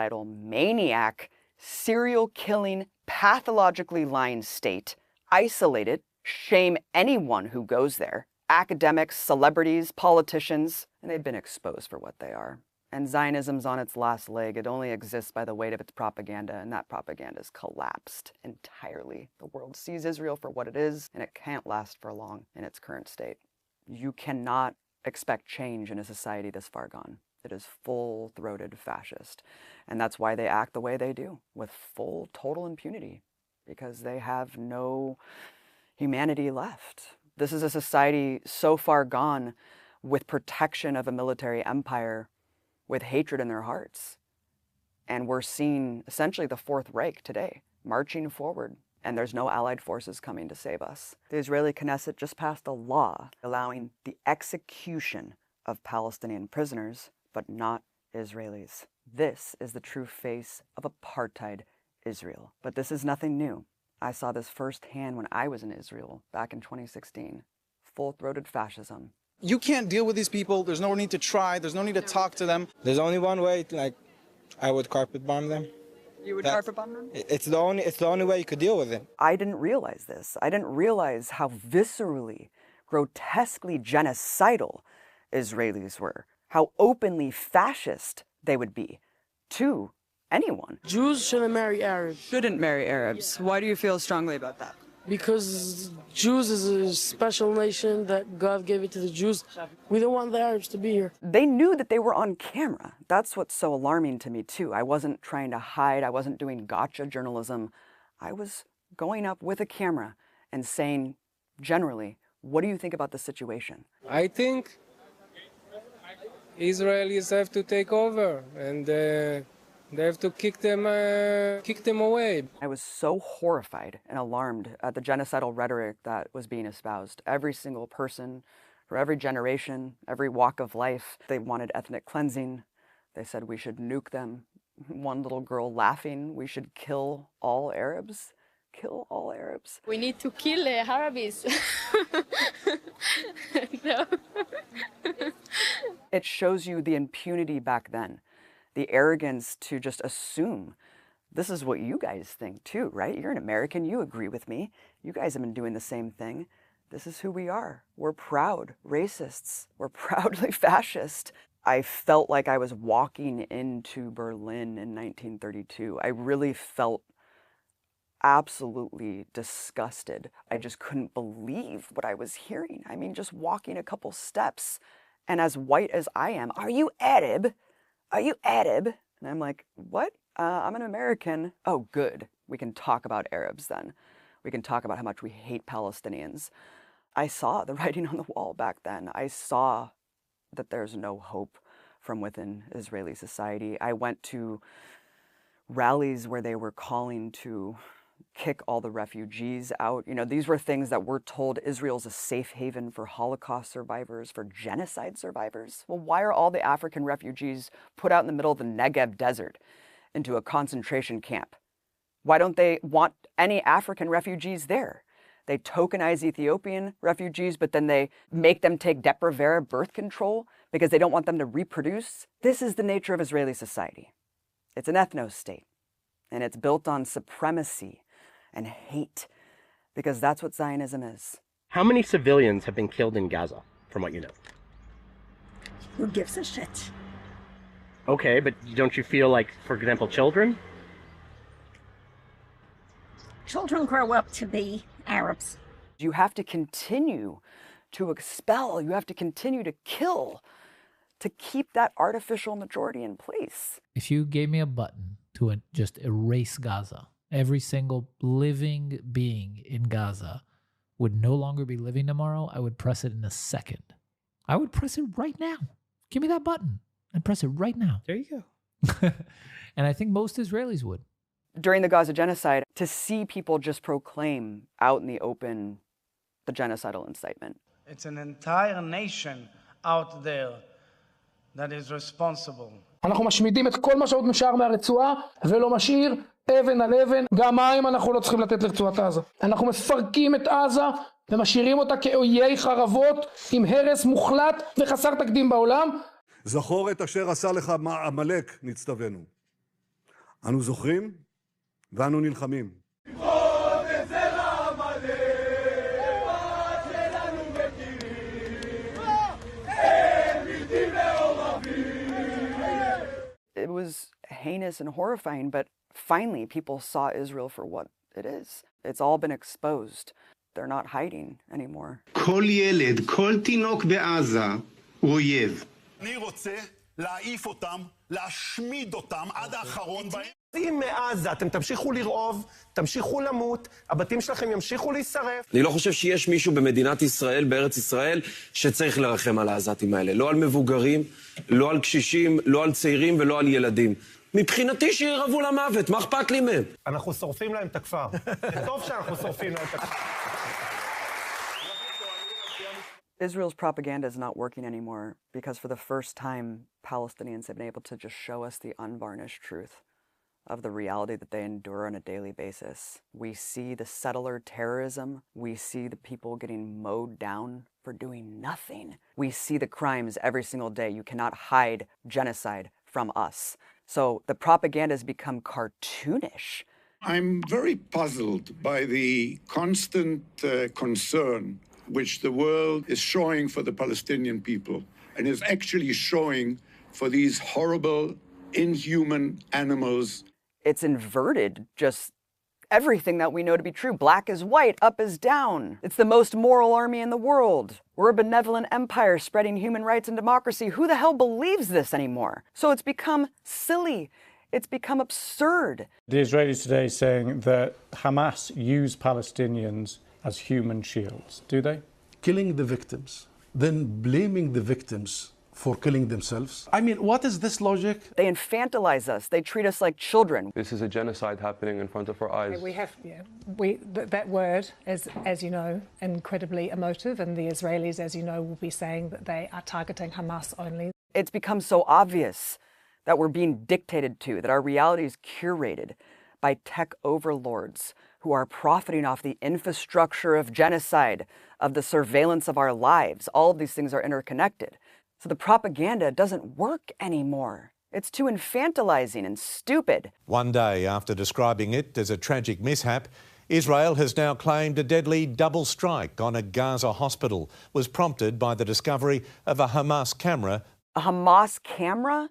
Maniac, serial-killing, pathologically lying state, isolated, shame anyone who goes there, academics, celebrities, politicians, and they've been exposed for what they are. And Zionism's on its last leg. It only exists by the weight of its propaganda, and that propaganda has collapsed entirely. The world sees Israel for what it is, and it can't last for long in its current state. You cannot expect change in a society this far gone. It is full-throated fascist. And that's why they act the way they do, with full, total impunity, because they have no humanity left. This is a society so far gone with protection of a military empire, with hatred in their hearts. And we're seeing essentially the Fourth Reich today, marching forward, and there's no allied forces coming to save us. The Israeli Knesset just passed a law allowing the execution of Palestinian prisoners, but not Israelis. This is the true face of apartheid Israel. But this is nothing new. I saw this firsthand when I was in Israel back in 2016. Full-throated fascism. You can't deal with these people. There's no need to try. There's no need to talk to them. There's only one way, like, I would carpet bomb them. You would carpet bomb them? It's the only way you could deal with it. I didn't realize this. I didn't realize how viscerally, grotesquely genocidal Israelis were. How openly fascist they would be to anyone. Jews shouldn't marry Arabs. Shouldn't marry Arabs. Why do you feel strongly about that? Because Jews is a special nation that God gave it to the Jews. We don't want the Arabs to be here. They knew that they were on camera. That's what's so alarming to me too. I wasn't trying to hide. I wasn't doing gotcha journalism. I was going up with a camera and saying, generally, what do you think about the situation? I think Israelis have to take over and they have to kick them away. I was so horrified and alarmed at the genocidal rhetoric that was being espoused. Every single person, for every generation, every walk of life, they wanted ethnic cleansing. They said we should nuke them. One little girl laughing, we should kill all Arabs. Kill all Arabs. We need to kill Arabs. No. It shows you the impunity back then. The arrogance to just assume this is what you guys think too, right? You're an American, you agree with me. You guys have been doing the same thing. This is who we are. We're proud racists. We're proudly fascist. I felt like I was walking into Berlin in 1932. I really felt absolutely disgusted. I just couldn't believe what I was hearing. I mean, just walking a couple steps, and as white as I am, are you Arab? Are you Arab? And I'm like, what? I'm an American. Oh, good. We can talk about Arabs then. We can talk about how much we hate Palestinians. I saw the writing on the wall back then. I saw that there's no hope from within Israeli society. I went to rallies where they were calling to kick all the refugees out. You know, these were things that we're told Israel's a safe haven for Holocaust survivors, for genocide survivors. Well, why are all the African refugees put out in the middle of the Negev desert into a concentration camp? Why don't they want any African refugees there? They tokenize Ethiopian refugees, but then they make them take Depo-Provera birth control because they don't want them to reproduce. This is the nature of Israeli society. It's an ethno-state, and it's built on supremacy and hate, because that's what Zionism is. How many civilians have been killed in Gaza, from what you know? Who gives a shit? Okay, but don't you feel like, for example, children? Children grow up to be Arabs. You have to continue to expel, you have to continue to kill to keep that artificial majority in place. If you gave me a button to just erase Gaza, every single living being in Gaza would no longer be living tomorrow, I would press it in a second. I would press it right now. Give me that button and press it right now. There you go. And I think most Israelis would. During the Gaza genocide, to see people just proclaim out in the open the genocidal incitement. It's an entire nation out there that is responsible. אנחנו משמידים את כל מה שעוד נשאר מהרצועה ולא משאיר אבן על אבן. גם מים אנחנו לא צריכים לתת לרצועת עזה. אנחנו מפרקים את עזה ומשאירים אותה כאויי חרבות עם הרס מוחלט וחסר תקדים בעולם. זכור את אשר עשה לך עמלק, נצטווינו. אנו זוכרים ואנו נלחמים. It was heinous and horrifying, but finally people saw Israel for what it is. It's all been exposed. They're not hiding anymore. כל ילד, כל תינוק בעזה הוא אויב. אני רוצה להעיף אותם, להשמיד אותם עד האחרון בהם. אם מעזה אתם תמשיכו לרעוב, תמשיכו למות, הבתים שלכם ימשיכו להישרף. אני לא חושב שיש מישהו במדינת ישראל, בארץ ישראל, שצריך לרחם על העזתים האלה. לא על מבוגרים, לא על קשישים, לא על צעירים ולא על ילדים. מבחינתי שירעבו למוות, מה אכפת לי מהם? אנחנו שורפים להם את הכפר. זה טוב שאנחנו שורפים להם את הכפר. Israel's propaganda is not working anymore because for the first time, Palestinians have been able to just show us the unvarnished truth of the reality that they endure on a daily basis. We see the settler terrorism. We see the people getting mowed down for doing nothing. We see the crimes every single day. You cannot hide genocide from us. So the propaganda has become cartoonish. I'm very puzzled by the constant concern which the world is showing for the Palestinian people and is actually showing for these horrible, inhuman animals. It's inverted just everything that we know to be true. Black is white, up is down. It's the most moral army in the world. We're a benevolent empire spreading human rights and democracy. Who the hell believes this anymore? So it's become silly. It's become absurd. The Israelis today saying that Hamas use Palestinians as human shields, do they? Killing the victims, then blaming the victims for killing themselves. I mean, what is this logic? They infantilize us. They treat us like children. This is a genocide happening in front of our eyes. We have, that word is, as you know, incredibly emotive, and the Israelis, as you know, will be saying that they are targeting Hamas only. It's become so obvious that we're being dictated to, that our reality is curated by tech overlords who are profiting off the infrastructure of genocide, of the surveillance of our lives. All of these things are interconnected. So the propaganda doesn't work anymore. It's too infantilizing and stupid. One day after describing it as a tragic mishap, Israel has now claimed a deadly double strike on a Gaza hospital was prompted by the discovery of a Hamas camera. A Hamas camera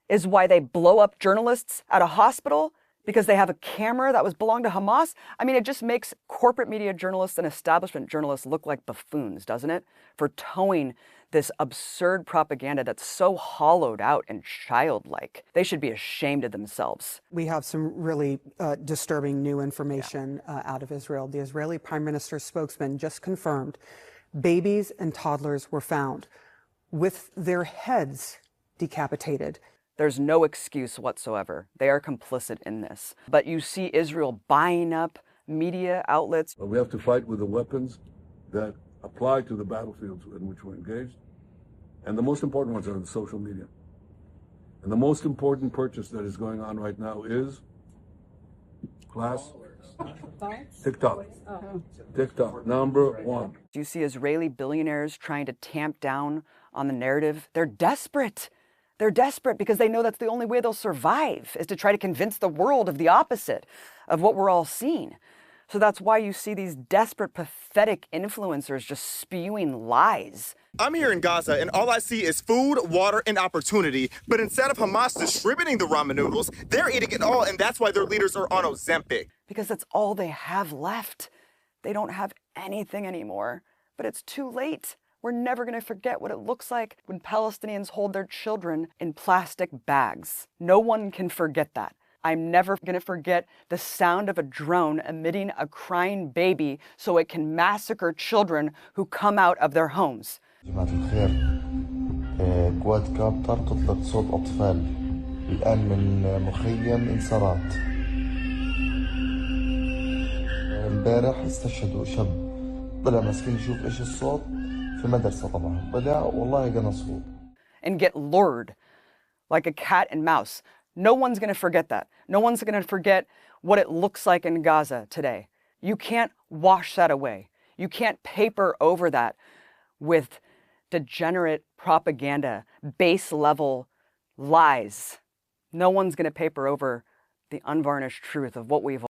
is why they blow up journalists at a hospital? Because they have a camera that was belonged to Hamas? I mean, it just makes corporate media journalists and establishment journalists look like buffoons, doesn't it? For towing this absurd propaganda that's so hollowed out and childlike. They should be ashamed of themselves. We have some really disturbing new information out of Israel. The Israeli Prime Minister's spokesman just confirmed babies and toddlers were found with their heads decapitated. There's no excuse whatsoever. They are complicit in this. But you see Israel buying up media outlets. We have to fight with the weapons that apply to the battlefields in which we're engaged. And the most important ones are the social media. And the most important purchase that is going on right now is TikTok. TikTok, number one. Do you see Israeli billionaires trying to tamp down on the narrative? They're desperate. They're desperate because they know that's the only way they'll survive, is to try to convince the world of the opposite of what we're all seeing. So that's why you see these desperate, pathetic influencers just spewing lies. I'm here in Gaza, and all I see is food, water, and opportunity. But instead of Hamas distributing the ramen noodles, they're eating it all, and that's why their leaders are on Ozempic. Because that's all they have left. They don't have anything anymore. But it's too late. We're never going to forget what it looks like when Palestinians hold their children in plastic bags. No one can forget that. I'm never going to forget the sound of a drone emitting a crying baby so it can massacre children who come out of their homes. جماعة الخير كواد كابتر تطلق صوت أطفال الآن من مخيم انصارات امبارح استشهدوا شاب طلع مسكين يشوف إيش الصوت في مدرسة طبعا طلع والله جانا صوت. And get lured like a cat and mouse. No one's going to forget that. No one's going to forget what it looks like in Gaza today. You can't wash that away. You can't paper over that with degenerate propaganda, base level lies. No one's going to paper over the unvarnished truth of what we've